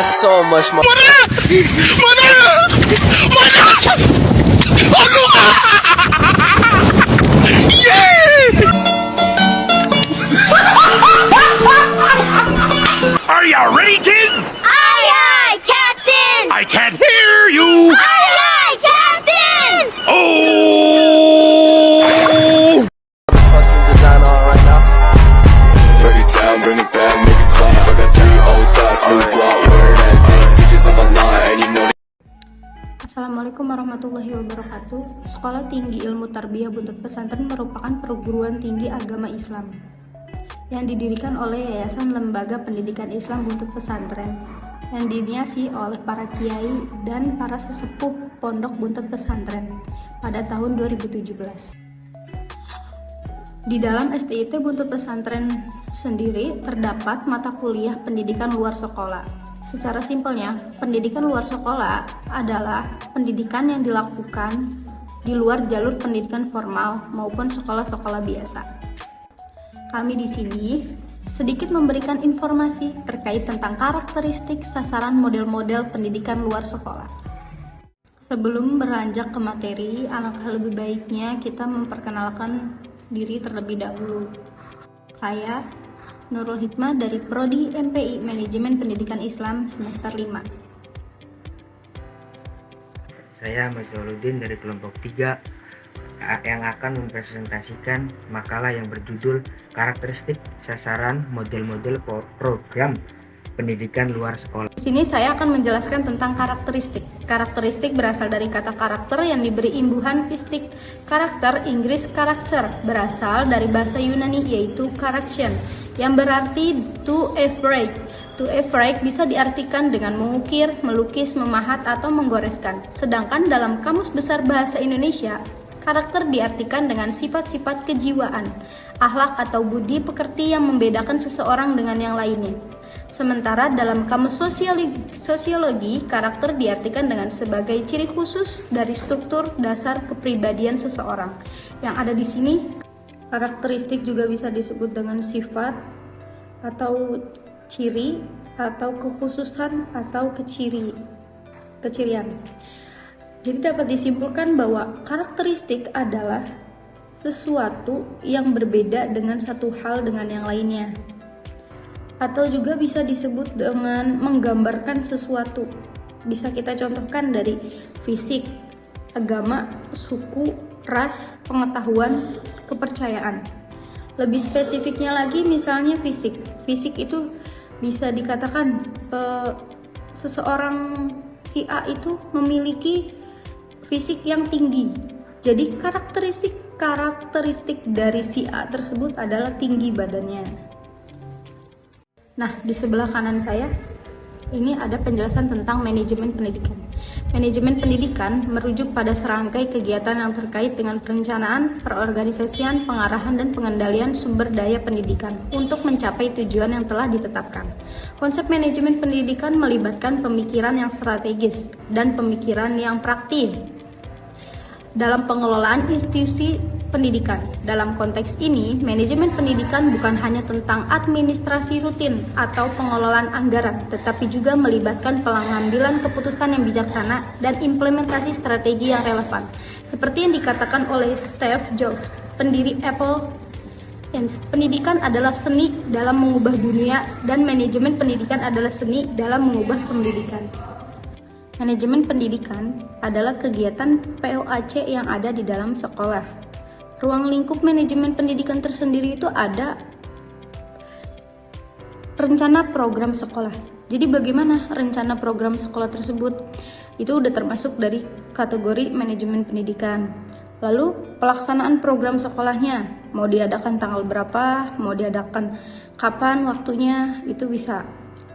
got so much more. Are you ready, kids? Aye, aye, Captain! I can't hear you. Aye, aye, Captain! Oh! Fucking design on right now. Break it down, bring it back, make it clap. I got 3 old thoughts, new block, where that thing. Bitches on my line, and you know Assalamualaikum warahmatullahi wabarakatuh. Sekolah Tinggi Ilmu Tarbiyah Buntut Pesantren merupakan perguruan tinggi agama Islam yang didirikan oleh Yayasan Lembaga Pendidikan Islam Buntut Pesantren yang diniasi oleh para kiai dan para sesepuh Pondok Buntut Pesantren pada tahun 2017. Di dalam STIT Buntut Pesantren sendiri terdapat mata kuliah pendidikan luar sekolah. Secara simpelnya, pendidikan luar sekolah adalah pendidikan yang dilakukan di luar jalur pendidikan formal maupun sekolah-sekolah biasa. Kami di sini sedikit memberikan informasi terkait tentang karakteristik sasaran model-model pendidikan luar sekolah. Sebelum beranjak ke materi, alangkah lebih baiknya kita memperkenalkan diri terlebih dahulu. Saya Nurul Hikmah dari Prodi MPI Manajemen Pendidikan Islam semester 5. Saya Ahmad Jawaluddin dari kelompok 3 yang akan mempresentasikan makalah yang berjudul Karakteristik Sasaran Model-model Program Pendidikan Luar Sekolah. Di sini saya akan menjelaskan tentang karakteristik. Karakteristik berasal dari kata karakter yang diberi imbuhan istik. Karakter Inggris karakter berasal dari bahasa Yunani yaitu karaktion yang berarti to efraid. To efraid bisa diartikan dengan mengukir, melukis, memahat atau menggoreskan. Sedangkan dalam Kamus Besar Bahasa Indonesia, karakter diartikan dengan sifat-sifat kejiwaan, akhlak atau budi pekerti yang membedakan seseorang dengan yang lainnya. Sementara dalam Kamus Sosiologi, karakter diartikan dengan sebagai ciri khusus dari struktur dasar kepribadian seseorang. Yang ada di sini, karakteristik juga bisa disebut dengan sifat atau ciri atau kekhususan atau kecirian. Jadi dapat disimpulkan bahwa karakteristik adalah sesuatu yang berbeda dengan satu hal dengan yang lainnya. Atau juga bisa disebut dengan menggambarkan sesuatu. Bisa kita contohkan dari fisik, agama, suku, ras, pengetahuan, kepercayaan. Lebih spesifiknya lagi misalnya fisik. Fisik itu bisa dikatakan seseorang si A itu memiliki fisik yang tinggi. Jadi karakteristik dari si A tersebut adalah tinggi badannya. Nah, di sebelah kanan saya ini ada penjelasan tentang manajemen pendidikan. Manajemen pendidikan merujuk pada serangkai kegiatan yang terkait dengan perencanaan, perorganisasian, pengarahan, dan pengendalian sumber daya pendidikan untuk mencapai tujuan yang telah ditetapkan. Konsep manajemen pendidikan melibatkan pemikiran yang strategis dan pemikiran yang praktis dalam pengelolaan institusi pendidikan. Dalam konteks ini, manajemen pendidikan bukan hanya tentang administrasi rutin atau pengelolaan anggaran, tetapi juga melibatkan pengambilan keputusan yang bijaksana dan implementasi strategi yang relevan. Seperti yang dikatakan oleh Steve Jobs, pendiri Apple, pendidikan adalah seni dalam mengubah dunia dan manajemen pendidikan adalah seni dalam mengubah pendidikan. Manajemen pendidikan adalah kegiatan POAC yang ada di dalam sekolah. Ruang lingkup manajemen pendidikan tersendiri itu ada rencana program sekolah. Jadi bagaimana rencana program sekolah tersebut? Itu udah termasuk dari kategori manajemen pendidikan. Lalu pelaksanaan program sekolahnya, mau diadakan tanggal berapa, mau diadakan kapan waktunya, itu bisa.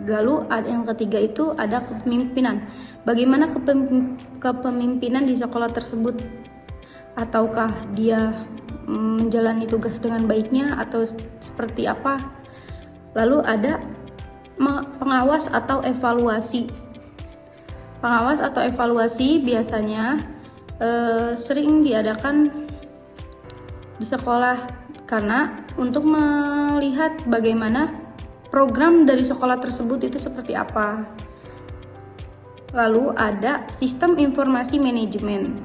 Lalu ada yang ketiga itu ada kepemimpinan. Bagaimana kepemimpinan di sekolah tersebut? Ataukah dia menjalani tugas dengan baiknya atau seperti apa? Lalu ada pengawas atau evaluasi. Pengawas atau evaluasi biasanya sering diadakan di sekolah karena untuk melihat bagaimana program dari sekolah tersebut itu seperti apa. Lalu ada sistem informasi manajemen.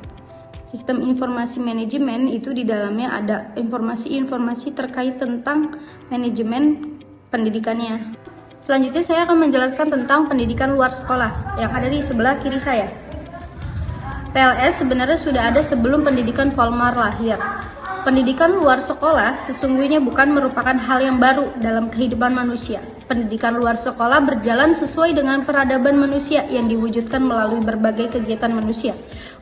Sistem informasi manajemen itu di dalamnya ada informasi-informasi terkait tentang manajemen pendidikannya. Selanjutnya saya akan menjelaskan tentang pendidikan luar sekolah yang ada di sebelah kiri saya. PLS sebenarnya sudah ada sebelum pendidikan formal lahir. Pendidikan luar sekolah sesungguhnya bukan merupakan hal yang baru dalam kehidupan manusia. Pendidikan luar sekolah berjalan sesuai dengan peradaban manusia yang diwujudkan melalui berbagai kegiatan manusia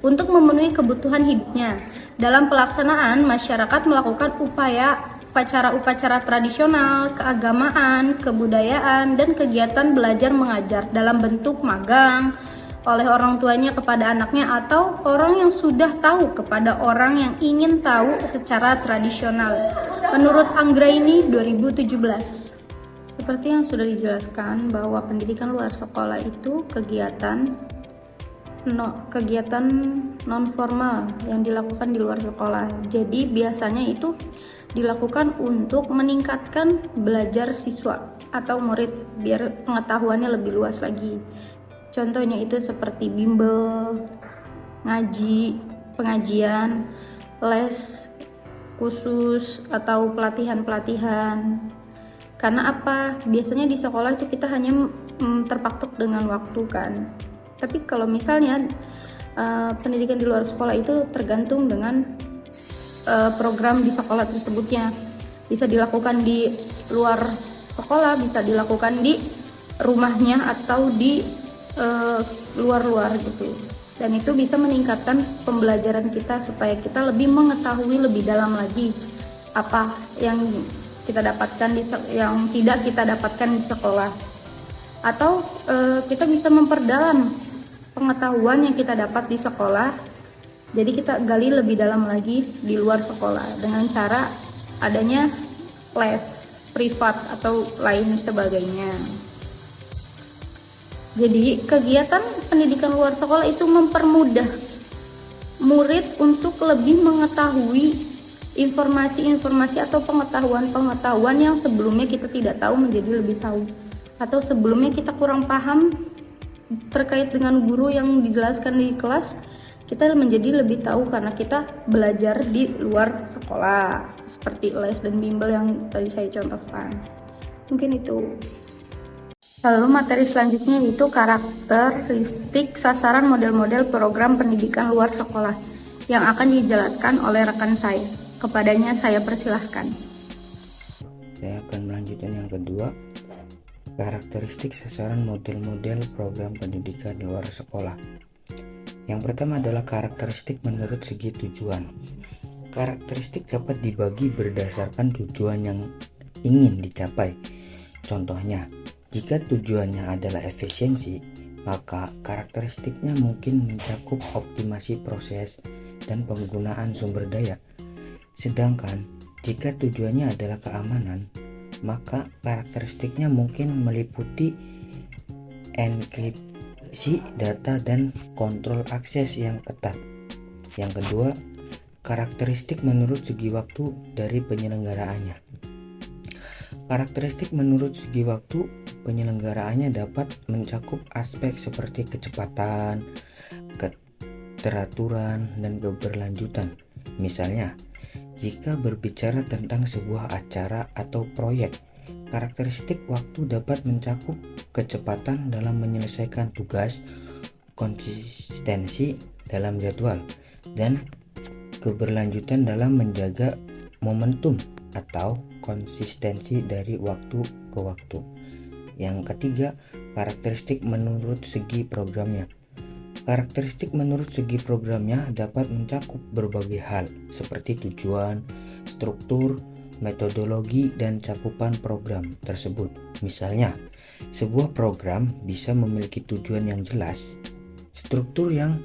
untuk memenuhi kebutuhan hidupnya. Dalam pelaksanaan, masyarakat melakukan upacara-upacara tradisional, keagamaan, kebudayaan, dan kegiatan belajar mengajar dalam bentuk magang oleh orang tuanya kepada anaknya atau orang yang sudah tahu kepada orang yang ingin tahu secara tradisional. Menurut Anggraini 2017. Seperti yang sudah dijelaskan bahwa pendidikan luar sekolah itu kegiatan non formal yang dilakukan di luar sekolah. Jadi biasanya itu dilakukan untuk meningkatkan belajar siswa atau murid biar pengetahuannya lebih luas lagi. Contohnya itu seperti bimbel, ngaji, pengajian, les khusus atau pelatihan-pelatihan. Karena apa? Biasanya di sekolah itu kita hanya terpatok dengan waktu kan. Tapi kalau misalnya pendidikan di luar sekolah itu tergantung dengan program di sekolah tersebutnya. Bisa dilakukan di luar sekolah, bisa dilakukan di rumahnya atau di luar-luar gitu. Dan itu bisa meningkatkan pembelajaran kita supaya kita lebih mengetahui lebih dalam lagi apa yang kita dapatkan yang tidak kita dapatkan di sekolah. Atau kita bisa memperdalam pengetahuan yang kita dapat di sekolah. Jadi kita gali lebih dalam lagi di luar sekolah dengan cara adanya les privat atau lain sebagainya. Jadi kegiatan pendidikan luar sekolah itu mempermudah murid untuk lebih mengetahui informasi-informasi atau pengetahuan-pengetahuan yang sebelumnya kita tidak tahu menjadi lebih tahu, atau sebelumnya kita kurang paham terkait dengan guru yang dijelaskan di kelas, kita menjadi lebih tahu karena kita belajar di luar sekolah seperti les dan bimbel yang tadi saya contohkan. Mungkin itu. Lalu materi selanjutnya itu karakteristik sasaran model-model program pendidikan luar sekolah yang akan dijelaskan oleh rekan saya. Kepadanya saya persilahkan. Saya akan melanjutkan yang kedua, karakteristik sasaran model-model program pendidikan luar sekolah. Yang pertama adalah karakteristik menurut segi tujuan. Karakteristik dapat dibagi berdasarkan tujuan yang ingin dicapai. Contohnya, jika tujuannya adalah efisiensi, maka karakteristiknya mungkin mencakup optimasi proses dan penggunaan sumber daya. Sedangkan jika tujuannya adalah keamanan, maka karakteristiknya mungkin meliputi enkripsi data dan kontrol akses yang ketat. Yang kedua, karakteristik menurut segi waktu dari penyelenggaraannya. Karakteristik menurut segi waktu penyelenggaraannya dapat mencakup aspek seperti kecepatan, keteraturan, dan keberlanjutan. Misalnya, jika berbicara tentang sebuah acara atau proyek, karakteristik waktu dapat mencakup kecepatan dalam menyelesaikan tugas, konsistensi dalam jadwal, dan keberlanjutan dalam menjaga momentum atau konsistensi dari waktu ke waktu. Yang ketiga, karakteristik menurut segi programnya. Karakteristik menurut segi programnya dapat mencakup berbagai hal seperti tujuan, struktur, metodologi, dan cakupan program tersebut. Misalnya, sebuah program bisa memiliki tujuan yang jelas, struktur yang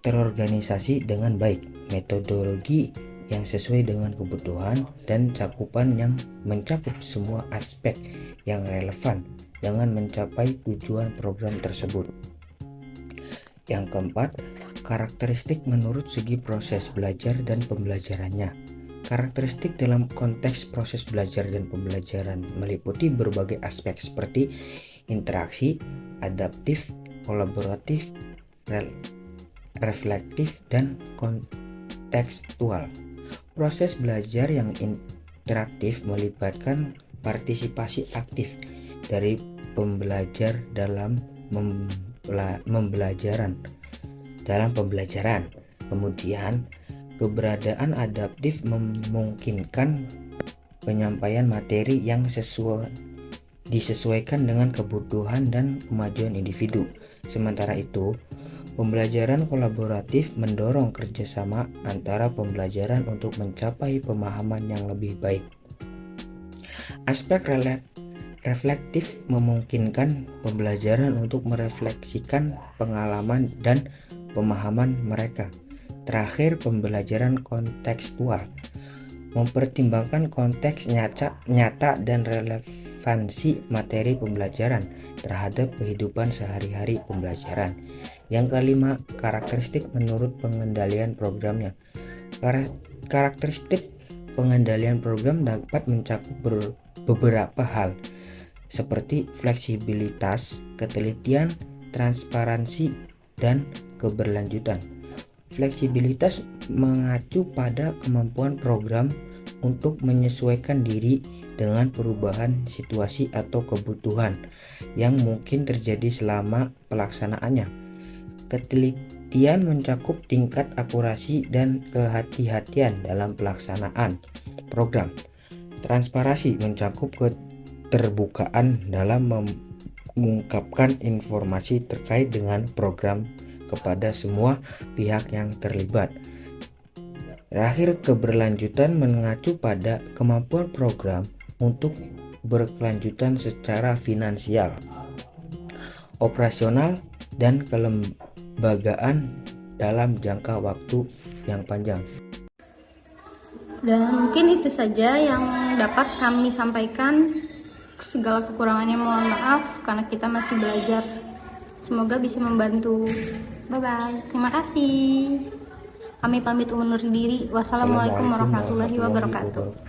terorganisasi dengan baik, metodologi yang sesuai dengan kebutuhan, dan cakupan yang mencakup semua aspek yang relevan dengan mencapai tujuan program tersebut. Yang keempat, karakteristik menurut segi proses belajar dan pembelajarannya. Karakteristik dalam konteks proses belajar dan pembelajaran meliputi berbagai aspek seperti interaksi, adaptif, kolaboratif, reflektif, dan kontekstual. Proses belajar yang interaktif melibatkan partisipasi aktif dari pembelajar dalam pembelajaran. Kemudian, keberadaan adaptif memungkinkan penyampaian materi yang disesuaikan dengan kebutuhan dan kemajuan individu. Sementara itu, pembelajaran kolaboratif mendorong kerjasama antara pembelajaran untuk mencapai pemahaman yang lebih baik. Aspek reflektif memungkinkan pembelajaran untuk merefleksikan pengalaman dan pemahaman mereka. Terakhir, pembelajaran kontekstual mempertimbangkan konteks nyata dan relevansi materi pembelajaran terhadap kehidupan sehari-hari pembelajaran. Yang kelima, karakteristik menurut pengendalian programnya. Karakteristik pengendalian program dapat mencakup beberapa hal seperti fleksibilitas, ketelitian, transparansi, dan keberlanjutan. Fleksibilitas mengacu pada kemampuan program untuk menyesuaikan diri dengan perubahan situasi atau kebutuhan yang mungkin terjadi selama pelaksanaannya. Ketelitian mencakup tingkat akurasi dan kehati-hatian dalam pelaksanaan program. Transparansi mencakup keterbukaan dalam mengungkapkan informasi terkait dengan program kepada semua pihak yang terlibat. Terakhir, keberlanjutan mengacu pada kemampuan program untuk berkelanjutan secara finansial, operasional, dan kelembagaan dalam jangka waktu yang panjang. Dan mungkin itu saja yang dapat kami sampaikan. Segala kekurangannya mohon maaf karena kita masih belajar. Semoga bisa membantu. Bye-bye. Terima kasih. Kami pamit undur diri. Wassalamualaikum warahmatullahi wabarakatuh.